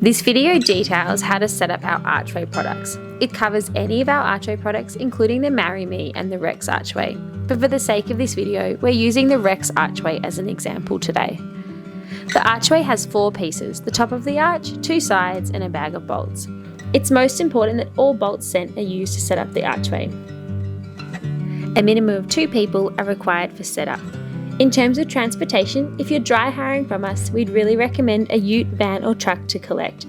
This video details how to set up our Archway products. It covers any of our Archway products, including the Marry Me and the Rex Archway. But for the sake of this video, we're using the Rex Archway as an example today. The Archway has 4 pieces, the top of the arch, 2 sides, and a bag of bolts. It's most important that all bolts sent are used to set up the Archway. A minimum of 2 people are required for setup. In terms of transportation, if you're dry hiring from us, we'd really recommend a ute, van or truck to collect.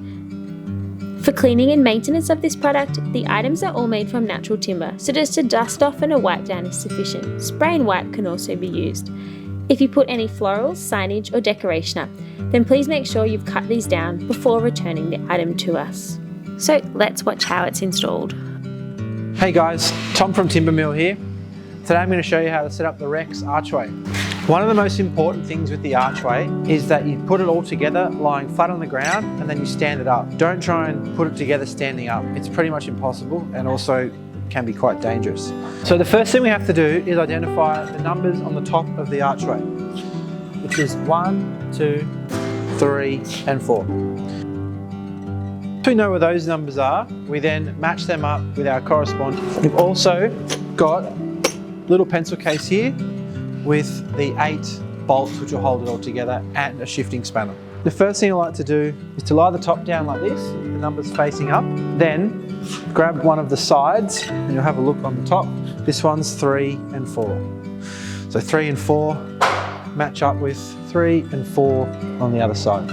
For cleaning and maintenance of this product, the items are all made from natural timber, so just a dust off and a wipe down is sufficient. Spray and wipe can also be used. If you put any florals, signage or decoration up, then please make sure you've cut these down before returning the item to us. So let's watch how it's installed. Hey guys, Tom from Timbermill here. Today I'm going to show you how to set up the Rex Archway. One of the most important things with the Archway is that you put it all together lying flat on the ground and then you stand it up. Don't try and put it together standing up. It's pretty much impossible and also can be quite dangerous. So the first thing we have to do is identify the numbers on the top of the Archway, which is 1, 2, 3 and 4. Once we know where those numbers are, we then match them up with our corresponding. We've also got a little pencil case here with the 8 bolts which will hold it all together and a shifting spanner. The first thing I like to do is to lie the top down like this, the numbers facing up, then grab one of the sides and you'll have a look on the top. This one's 3 and 4. So 3 and 4 match up with 3 and 4 on the other side.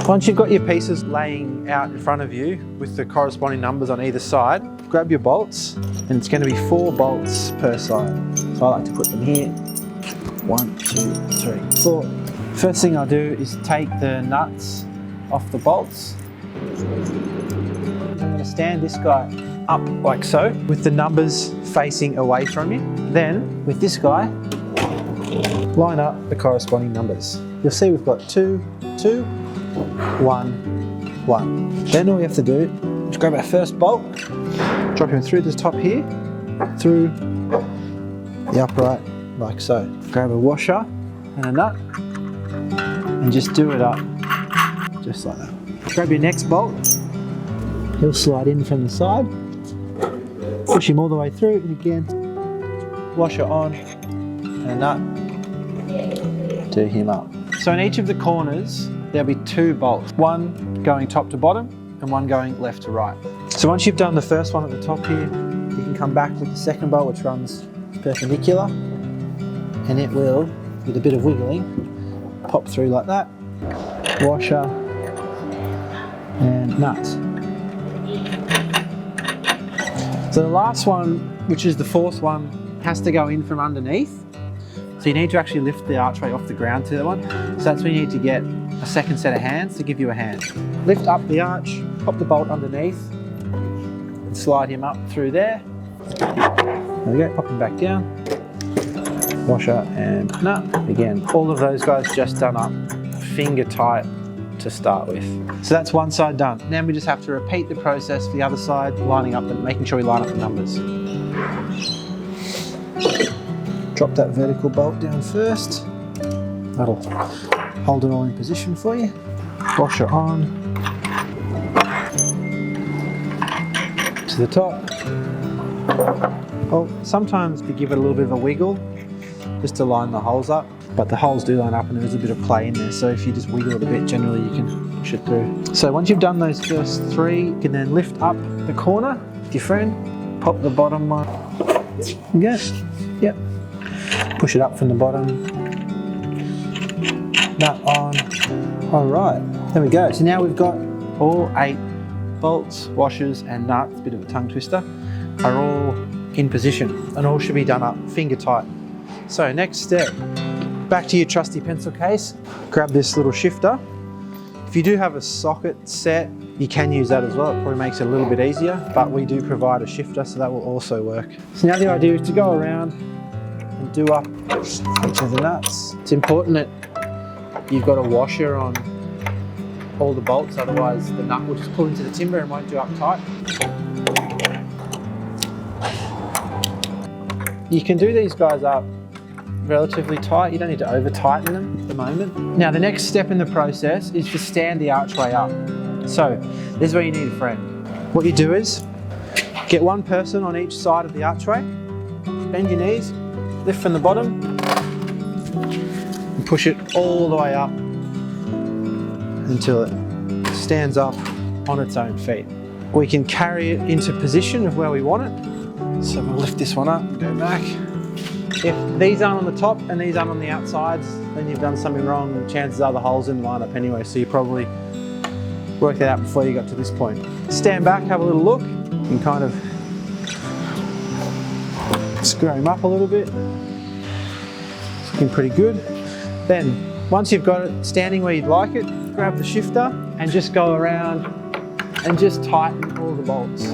Once you've got your pieces laying out in front of you with the corresponding numbers on either side, grab your bolts, and it's going to be 4 bolts per side. So I like to put them here. 1, 2, 3, 4. First thing I'll do is take the nuts off the bolts. I'm going to stand this guy up like so, with the numbers facing away from you. Then, with this guy, line up the corresponding numbers. You'll see we've got 2, 2, 1, 1. Then all we have to do is grab our first bolt, drop him through the top here, through the upright like so. Grab a washer and a nut and just do it up, just like that. Grab your next bolt, he'll slide in from the side, push him all the way through, and again, washer on and a nut, do him up. So in each of the corners, there'll be 2 bolts, one going top to bottom and one going left to right. So once you've done the first one at the top here, you can come back with the second bolt which runs perpendicular, and it will, with a bit of wiggling, pop through like that. Washer and nuts. So the last one, which is the 4th one, has to go in from underneath. So you need to actually lift the archway off the ground to that one. So that's when you need to get a second set of hands to give you a hand. Lift up the arch, pop the bolt underneath, and slide him up through there. There we go, pop him back down. Washer and nut. Again, all of those guys just done up, finger tight to start with. So that's one side done. Then we just have to repeat the process for the other side, lining up and making sure we line up the numbers. Drop that vertical bolt down first. That'll hold it all in position for you. Washer on to the top. Well, sometimes we give it a little bit of a wiggle just to line the holes up, but the holes do line up and there is a bit of play in there, so if you just wiggle it a bit, generally you can push it through. So once you've done those first 3, you can then lift up the corner with your friend, pop the bottom one, go, yep, push it up from the bottom, nut on, alright, there we go. So now we've got all 8 bolts, washers and nuts, a bit of a tongue twister, are all in position and all should be done up finger tight. So next step, back to your trusty pencil case, grab this little shifter. If you do have a socket set, you can use that as well. It probably makes it a little bit easier, but we do provide a shifter, so that will also work. So now the idea is to go around and do up each of the nuts. It's important that you've got a washer on all the bolts, otherwise the nut will just pull into the timber and won't do up tight. You can do these guys up relatively tight. You don't need to over tighten them at the moment. Now the next step in the process is to stand the archway up. So this is where you need a friend. What you do is get one person on each side of the archway, bend your knees, lift from the bottom, and push it all the way up until it stands up on its own feet. We can carry it into position of where we want it. So we'll lift this one up and go back. If these aren't on the top and these aren't on the outsides, then you've done something wrong. Chances are the holes didn't line up anyway, so you probably worked that out before you got to this point. Stand back, have a little look, and kind of screw him up a little bit. It's looking pretty good. Then, once you've got it standing where you'd like it, grab the shifter and just go around and just tighten all the bolts.